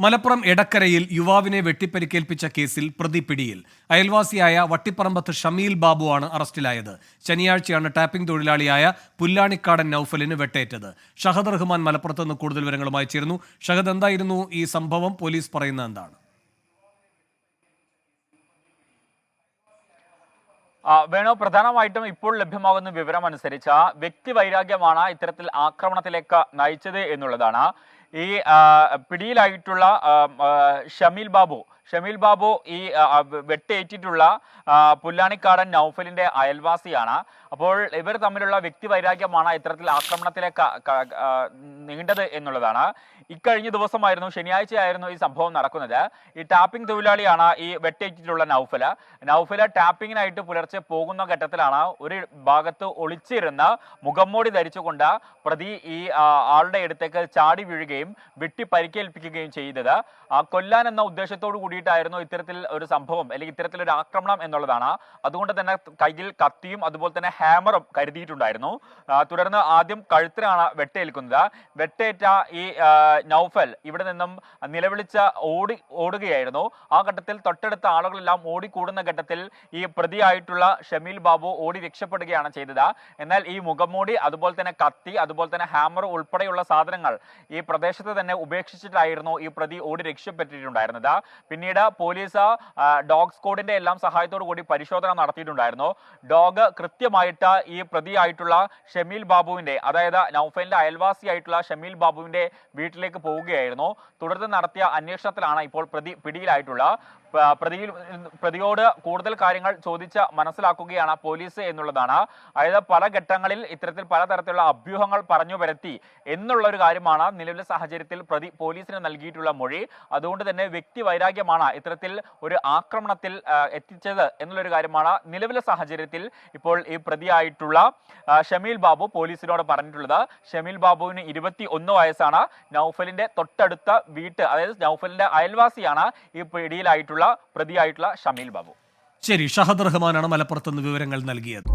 മലപ്പുറം എടക്കരയിൽ യുവാവിനെ വെട്ടിപ്പരിക്കേൽപ്പിച്ച കേസിൽ പ്രതി പിടിയിൽ. അയൽവാസിയായ വട്ടിപ്പറമ്പത്ത് ഷമീൽ ബാബുവാണ് അറസ്റ്റിലായത്. ശനിയാഴ്ചയാണ് ടാപ്പിംഗ് തൊഴിലാളിയായ പുല്ലാണിക്കാടൻ നൌഫലിന് വെട്ടേറ്റത്. ഷഹദ് റഹ്മാൻ മലപ്പുറത്ത് നിന്ന് കൂടുതൽ വിവരങ്ങളുമായി ചേർന്നു. ഷഹദ്, എന്തായിരുന്നു ഈ സംഭവം? പോലീസ് പറയുന്നത് എന്താണ്? വേണു, പ്രധാനമായിട്ടും ഇപ്പോൾ ലഭ്യമാകുന്ന വിവരം അനുസരിച്ച് വ്യക്തി വൈരാഗ്യമാണ് ഇത്തരത്തിൽ ആക്രമണത്തിലേക്ക് നയിച്ചത് എന്നുള്ളതാണ്. ഈ പിടിയിലായിട്ടുള്ള ഷമീൽ ബാബു ഈ വെട്ടേറ്റിട്ടുള്ള പുല്ലാണിക്കാടൻ നൌഫലിന്റെ അയൽവാസിയാണ്. അപ്പോൾ ഇവർ തമ്മിലുള്ള വ്യക്തി വൈരാഗ്യമാണ് ഇത്തരത്തിൽ ആക്രമണത്തിലേക്ക് നീണ്ടത് എന്നുള്ളതാണ്. ഇക്കഴിഞ്ഞ ദിവസമായിരുന്നു, ശനിയാഴ്ചയായിരുന്നു ഈ സംഭവം നടക്കുന്നത്. ഈ ടാപ്പിംഗ് തൊഴിലാളിയാണ് ഈ വെട്ടേറ്റിട്ടുള്ള നൌഫല് ടാപ്പിങ്ങിനായിട്ട് പുലർച്ചെ പോകുന്ന ഘട്ടത്തിലാണ് ഒരു ഭാഗത്ത് ഒളിച്ചിരുന്ന് മുഖംമൂടി ധരിച്ചുകൊണ്ട് പ്രതി ഈ ആളുടെ അടുത്തേക്ക് ചാടി വീഴുകയും വെട്ടി പരിക്കേൽപ്പിക്കുകയും ചെയ്തത്. കൊല്ലാൻ എന്ന ഉദ്ദേശത്തോടു കൂടിയിട്ടായിരുന്നു ഇത്തരത്തിൽ ഒരു സംഭവം, അല്ലെങ്കിൽ ഇത്തരത്തിലൊരു ആക്രമണം എന്നുള്ളതാണ്. അതുകൊണ്ട് തന്നെ കയ്യിൽ കത്തിയും അതുപോലെ തന്നെ ഹാമറും കരുതിയിട്ടുണ്ടായിരുന്നു. തുടർന്ന് ആദ്യം കഴുത്തിനാണ് വെട്ടേൽക്കുന്നത്. വെട്ടേറ്റ ഈ നൌഫൽ ഇവിടെ നിന്നും നിലവിളിച്ച് ഓടുകയായിരുന്നു. ആ ഘട്ടത്തിൽ തൊട്ടടുത്ത ആളുകളെല്ലാം ഓടിക്കൂടുന്ന ഘട്ടത്തിൽ ഈ പ്രതിയായിട്ടുള്ള ഷമീൽ ബാബു ഓടി രക്ഷപ്പെടുകയാണ് ചെയ്തത്. എന്നാൽ ഈ മുഖംമൂടി, അതുപോലെ തന്നെ കത്തി, അതുപോലെ തന്നെ ഹാമർ ഉൾപ്പെടെയുള്ള സാധനങ്ങൾ ഈ പ്രദേശത്ത് തന്നെ ഉപേക്ഷിച്ചിട്ടായിരുന്നു ഈ പ്രതി ഓടി രക്ഷപ്പെട്ടിട്ടുണ്ടായിരുന്നത്. പിന്നീട് പോലീസ് ഡോഗ് സ്ക്വാഡിന്റെ എല്ലാം സഹായത്തോടു കൂടി പരിശോധന നടത്തിയിട്ടുണ്ടായിരുന്നു. ഡോഗ് കൃത്യമായിട്ട് ഈ പ്രതിയായിട്ടുള്ള ഷമീൽ ബാബുവിന്റെ, അതായത് നൌഫലിന്റെ അയൽവാസിയായിട്ടുള്ള ഷമീൽ ബാബുവിന്റെ വീട്ടിലേക്ക് പോവുകയായിരുന്നു. തുടർന്ന് നടത്തിയ അന്വേഷണത്തിലാണ് ഇപ്പോൾ പ്രതി പിടിയിലായിട്ടുള്ള. പ്രതിയോട് കൂടുതൽ കാര്യങ്ങൾ ചോദിച്ച് മനസ്സിലാക്കുകയാണ് പോലീസ് എന്നുള്ളതാണ്. അതായത് പല ഘട്ടങ്ങളിൽ ഇത്തരത്തിൽ പലതരത്തിലുള്ള അഭ്യൂഹങ്ങൾ പറഞ്ഞു വരുത്തി എന്നുള്ള ഒരു കാര്യമാണ് നിലവിലെ സാഹചര്യത്തിൽ പ്രതി പോലീസിന് നൽകിയിട്ടുള്ള മൊഴി. അതുകൊണ്ട് തന്നെ വ്യക്തി വൈരാഗ്യമാണ് ഇത്തരത്തിൽ ഒരു ആക്രമണത്തിൽ എത്തിച്ചത് എന്നുള്ളൊരു കാര്യമാണ് നിലവിലെ സാഹചര്യത്തിൽ ഇപ്പോൾ ഈ പ്രതിയായിട്ടുള്ള ഷമീൽ ബാബു പോലീസിനോട് പറഞ്ഞിട്ടുള്ളത്. ഷമീൽ ബാബുവിന് 21 വയസ്സാണ്. നൌഫലിന്റെ തൊട്ടടുത്ത വീട്ട്, അതായത് നൌഫലിന്റെ അയൽവാസിയാണ് ഈ പിടിയിലായിട്ടുള്ള പ്രതിയായിട്ടുള്ള ഷമീൽ ബാബു. ശരി, ഷഹദ് റഹ്മാനാണ് മലപ്പുറത്ത് നിന്ന് വിവരങ്ങൾ നൽകിയത്.